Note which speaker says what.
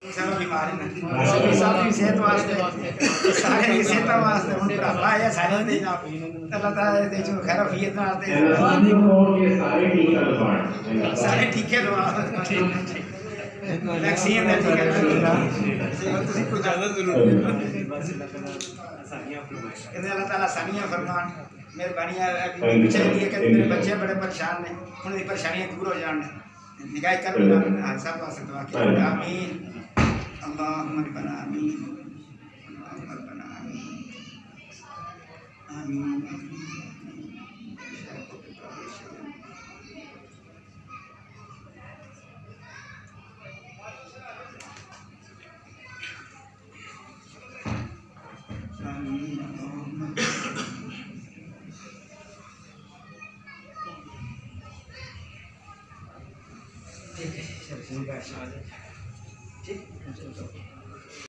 Speaker 1: सब बीमारी नहीं सब सेहत वास्ते सारे की सेहत वास्ते हम भरावा है सारे दे ना अल्लाह ताला दे जो खैर फियत ना आते सारे ठीके दवा वैक्सीन दे टीके तुसी को ज्यादा जरूरत है अल्लाह ताला सानिया फरमान मेहरबानी पीछे लिए कि मेरे बच्चे बड़े परेशान ने उनकी परेशानियां दूर हो जाने निगाह कर सब वास्ते दुआ की आमीन अल्लाहुम्मा रब्बना आमीन अल्लाहुम्मा रब्बना आमीन ठीक है ठीक है